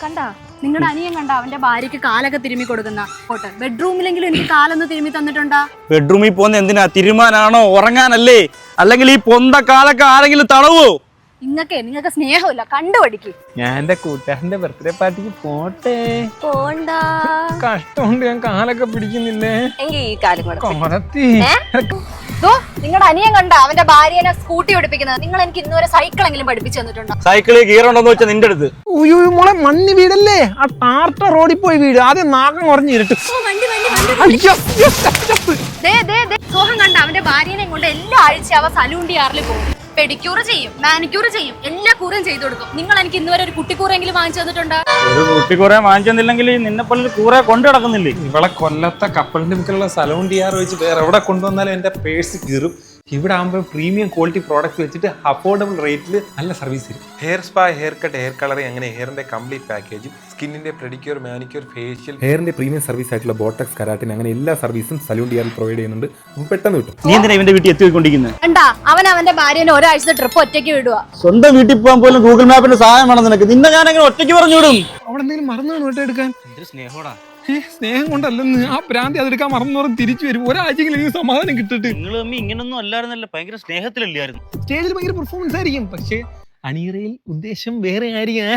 കണ്ടാ നിങ്ങളുടെ അനിയൻ കണ്ട അവന്റെ ഭാര്യക്ക് കാലൊക്കെ തിരുമ്മി കൊടുക്കുന്ന ഫോട്ടോ. ബെഡ്റൂമിലെങ്കിലും എനിക്ക് കാലൊന്ന് തിരുമ്മി തന്നിട്ടുണ്ടാ? ബെഡ്റൂമിൽ പോകുന്ന എന്തിനാ? തിരുമാനാണോ അല്ലെങ്കിൽ ഈ പൊന്ത കാലൊക്കെ ആരെങ്കിലും തടവോ? നിങ്ങൾക്ക് സ്നേഹമില്ല, കണ്ടുപഠിക്ക്. ഞാൻ എന്റെ കൂട്ടുകാരന്റെ ബർത്ത്ഡേ പാർട്ടിക്ക് പോട്ടെ. പോണ്ട. കഷ്ടമുണ്ട്, ഞാൻ കാലൊക്കെ പിടിക്കുന്നില്ലേ. എങ്കിൽ ഈ കാലം കൊളത്തി. നിങ്ങളുടെ അനിയൻ കണ്ട അവന്റെ ഭാര്യനെ സ്കൂട്ടി പഠിപ്പിക്കുന്നത്. നിങ്ങൾ എനിക്ക് ഇന്നുവരെ സൈക്കിളെങ്കിലും പഠിപ്പിച്ചു തന്നിട്ടുണ്ടോ? സൈക്കിളിൽ ഗിയറുണ്ടോന്ന് വെച്ചാൽ നിന്റെ അടുത്ത് മോളെ മണ്ണി വീടല്ലേ, ആ ടാർട്ട റോഡിൽ പോയി വീട്. ആദ്യം നാഗം കുറഞ്ഞിരുട്ട്. സോഹം കണ്ട അവന്റെ ഭാര്യനെ കൊണ്ട് എല്ലാ ആഴ്ച അവ സലൂൺ ഡിയാറിൽ പോകും. പെഡിക്യൂർ ചെയ്യും, മാനിക്യൂർ ചെയ്യും, എല്ലാ കൂറും ചെയ്തു കൊടുക്കും. നിങ്ങൾ എനിക്ക് ഇന്നുവരെ ഒരു കുട്ടിക്കൂറെങ്കിലും വാങ്ങിച്ചു തന്നിട്ടുണ്ടോ? ഒരു കുട്ടിക്കൂറെ വാങ്ങിച്ചെന്നില്ലെങ്കിൽ നിന്നെ പോലെ കൂറെ കൊണ്ടു കിടക്കുന്നില്ലേ? ഇവളെ കൊല്ലത്തെ കപ്പലിന്റെ മുക്കിലുള്ള സലൂൺ ഡിയാർ വെച്ച് വേറെ എവിടെ കൊണ്ടുവന്നാലും എന്റെ പേഴ്സ് കീറും. ഇവിടെ ആകുമ്പോൾ പ്രീമിയം ക്വാളിറ്റി പ്രോഡക്റ്റ് വെച്ചിട്ട് അഫോർഡബിൾ റേറ്റിൽ നല്ല സർവീസ് തരും. Hair spa, hair cut, hair colouring അങ്ങനെ ഹെയറിന്റെ കംപ്ലീറ്റ് പാക്കേജും സ്കിന്നിന്റെ പെഡിക്യൂർ, മാനിക്യൂർ, ഫേഷ്യൽ, ഹെയറിന്റെ പ്രീമിയം സർവീസ് ആയിട്ടുള്ള ബോട്ടക്സ്, കരാട്ടിൻ അങ്ങനെ എല്ലാ സർവീസും സലൂൺ ഡിയാറിൽ പ്രൊവൈഡ് ചെയ്യുന്നുണ്ട്. പെട്ടെന്ന് കിട്ടും. നീ എന്തിനാ ഇവന്റെ വീട്ടിൽ എത്തിക്കൊണ്ടിരിക്കുന്നത്? കണ്ടാ അവൻ അവന്റെ ഭാര്യനെ ഒരാഴ്ചത്തെ ട്രിപ്പ് ഒറ്റയ്ക്ക് വിടുക. സ്വന്തം വീട്ടിൽ പോകാൻ പോലും ഗൂഗിൾ മാപ്പിന്റെ സഹായം വേണം നിനക്ക്. നിന്നെ ഞാൻ അങ്ങനെ ഒറ്റയ്ക്ക് പറഞ്ഞു വിടും. അവിടെ എന്തെങ്കിലും മറന്നു വേണം എടുക്കാൻ. സ്നേഹോടാ, സ്നേഹം കൊണ്ടല്ലെന്ന്, ആ ഭ്രാന്തി അതെടുക്കാൻ മറന്നു പറഞ്ഞ് തിരിച്ചു വരും. ഒരാഴ്ചയെങ്കിലും എനിക്ക് സമാധാനം കിട്ടിട്ട്. നിങ്ങൾ തമ്മി ഇങ്ങനൊന്നും അല്ലായിരുന്നല്ലോ, ഭയങ്കര സ്നേഹത്തിലല്ലായിരുന്നു. സ്റ്റേജിൽ ഭയങ്കര പെർഫോമൻസ് ആയിരിക്കും, പക്ഷേ അണിയറയിൽ ഉദ്ദേശം വേറെ ആയിരിക്കും.